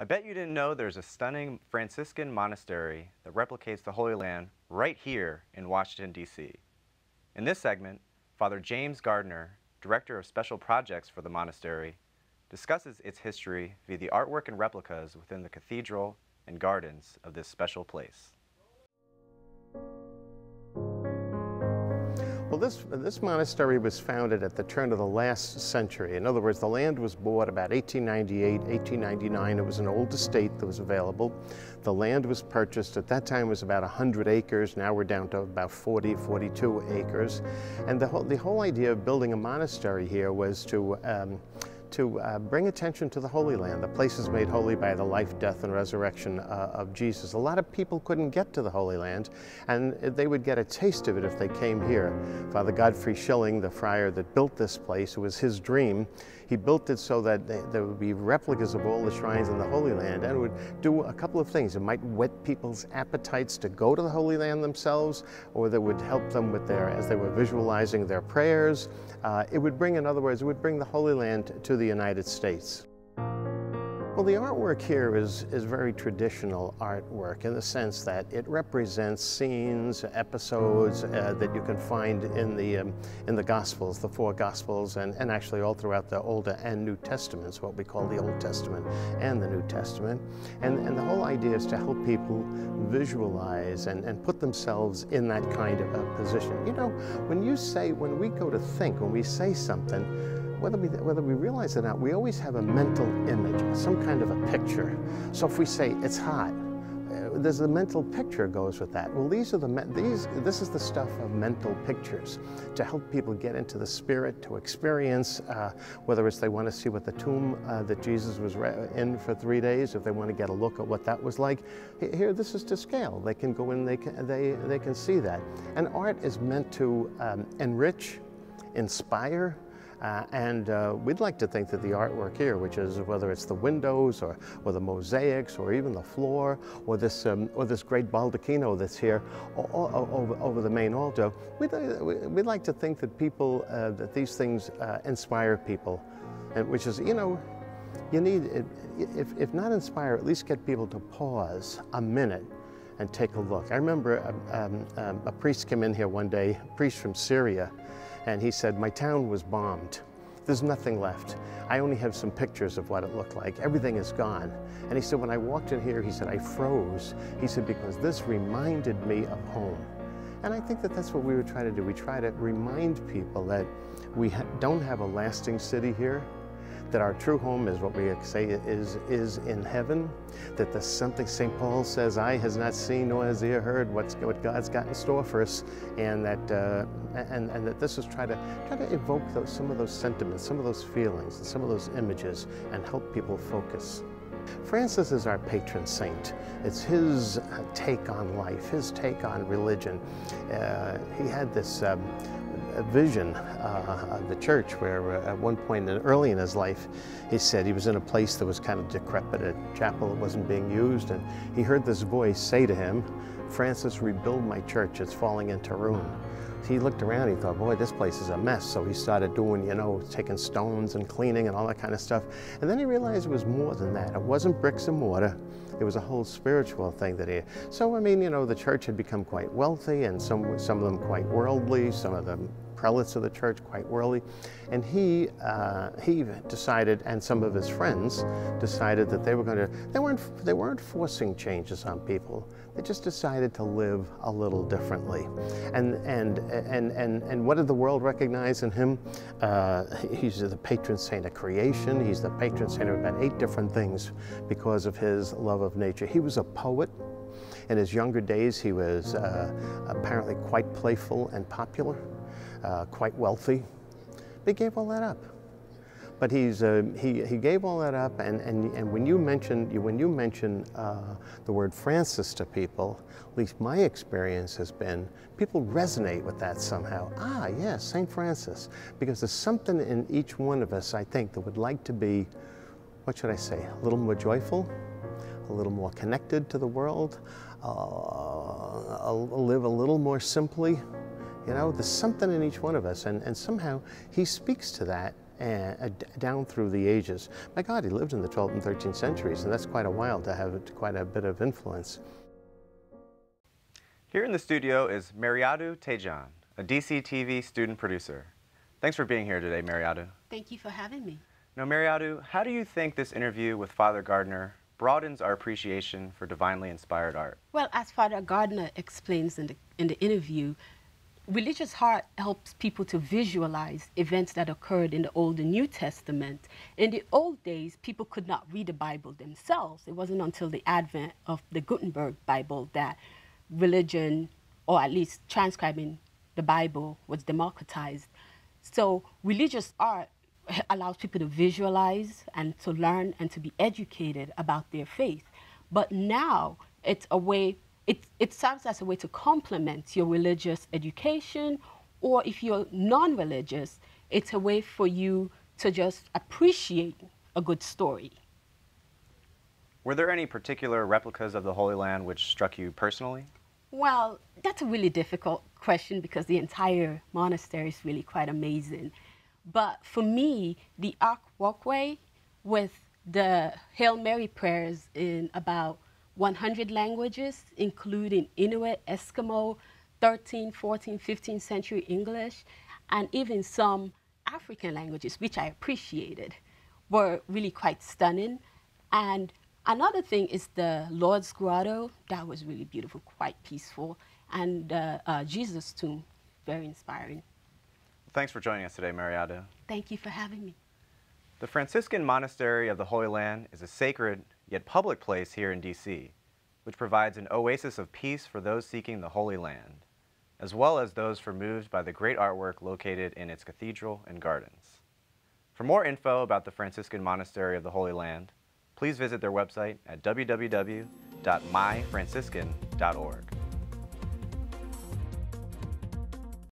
I bet you didn't know there's a stunning Franciscan monastery that replicates the Holy Land right here in Washington, D.C. In this segment, Father James Gardner, Director of Special Projects for the monastery, discusses its history via the artwork and replicas within the cathedral and gardens of this special place. Well, this monastery was founded at the turn of the last century. In other words, the land was bought about 1898, 1899. It was an old estate that was available. The land was purchased. At that time it was about 100 acres. Now we're down to about 40, 42 acres. And the whole idea of building a monastery here was to bring attention to the Holy Land, the places made holy by the life, death, and resurrection of Jesus. A lot of people couldn't get to the Holy Land, and they would get a taste of it if they came here. Father Godfrey Schilling, the friar that built this place, it was his dream. He built it so that there would be replicas of all the shrines in the Holy Land, and it would do a couple of things. It might whet people's appetites to go to the Holy Land themselves, or that would help them with as they were visualizing their prayers. It would bring, in other words, it would bring the Holy Land to the United States. Well, the artwork here is very traditional artwork in the sense that it represents scenes, episodes that you can find in the Gospels, the four Gospels, and actually all throughout the Old and New Testaments, what we call the Old Testament and the New Testament. And the whole idea is to help people visualize and put themselves in that kind of a position. You know, when we go to think, when we say something, whether we realize it or not, we always have a mental image, some kind of a picture. So if we say it's hot, there's a mental picture goes with that. Well, this is the stuff of mental pictures to help people get into the spirit, to experience, whether it's they want to see what the tomb that Jesus was in for 3 days, if they want to get a look at what that was like. Here, this is to scale. They can go in, they can see that. And art is meant to enrich, inspire, and we'd like to think that the artwork here, which is whether it's the windows or the mosaics or even the floor or this great baldacchino that's here over the main altar, we'd like to think that that these things inspire people, and which is, you know, you need, if not inspire, at least get people to pause a minute and take a look. I remember a priest came in here one day, a priest from Syria, and he said, "My town was bombed. There's nothing left. I only have some pictures of what it looked like. Everything is gone." And he said, when I walked in here, he said, I froze. He said, because this reminded me of home. And I think that that's what we would try to do. We try to remind people that we don't have a lasting city here, that our true home is what we say is in heaven, that there's something, St. Paul says, eye has not seen nor has ear heard what God's got in store for us, and that this is try to evoke some of those sentiments, some of those feelings, and some of those images, and help people focus. Francis is our patron saint. It's his take on life, his take on religion. He had this a vision of the church where at one point early in his life, he said he was in a place that was kind of decrepit, a chapel that wasn't being used, and he heard this voice say to him, "Francis, rebuild my church, it's falling into ruin." He looked around, he thought, boy, this place is a mess. So he started doing, you know, taking stones and cleaning and all that kind of stuff. And then he realized it was more than that. It wasn't bricks and mortar. It was a whole spiritual thing that he, so I mean, you know, the church had become quite wealthy, and some of them quite worldly, some of the prelates of the church quite worldly. And he decided, and some of his friends decided that they were going to, they weren't forcing changes on people. They just decided to live a little differently. And what did the world recognize in him? He's the patron saint of creation. He's the patron saint of about 8 different things because of his love of nature. He was a poet. In his younger days, he was apparently quite playful and popular, quite wealthy. But he gave all that up. But he gave all that up, and when you mention the word Francis to people, at least my experience has been, people resonate with that somehow. Ah, yes, St. Francis, because there's something in each one of us, I think, that would like to be, what should I say, a little more joyful, a little more connected to the world, live a little more simply. You know, there's something in each one of us, and somehow he speaks to that down through the ages. My God, he lived in the 12th and 13th centuries, and that's quite a while to have quite a bit of influence. Here in the studio is Mariadu Tejan, a DCTV student producer. Thanks for being here today, Mariadu. Thank you for having me. Now, Mariadu, how do you think this interview with Father Gardner broadens our appreciation for divinely inspired art? Well, as Father Gardner explains in the interview, religious art helps people to visualize events that occurred in the Old and New Testament. In the old days, people could not read the Bible themselves. It wasn't until the advent of the Gutenberg Bible that religion, or at least transcribing the Bible, was democratized. So religious art allows people to visualize and to learn and to be educated about their faith. But now it's a way, it serves as a way to complement your religious education, or if you're non-religious, it's a way for you to just appreciate a good story. Were there any particular replicas of the Holy Land which struck you personally? Well, that's a really difficult question because the entire monastery is really quite amazing. But for me, the Ark Walkway with the Hail Mary prayers in about 100 languages, including Inuit, Eskimo, 13th, 14th, 15th century English, and even some African languages, which I appreciated, were really quite stunning. And another thing is the Lord's Grotto. That was really beautiful, quite peaceful. And Jesus' tomb, very inspiring. Thanks for joining us today, Mariadu. Thank you for having me. The Franciscan Monastery of the Holy Land is a sacred yet public place here in DC, which provides an oasis of peace for those seeking the Holy Land, as well as those moved by the great artwork located in its cathedral and gardens. For more info about the Franciscan Monastery of the Holy Land, please visit their website at www.myfranciscan.org.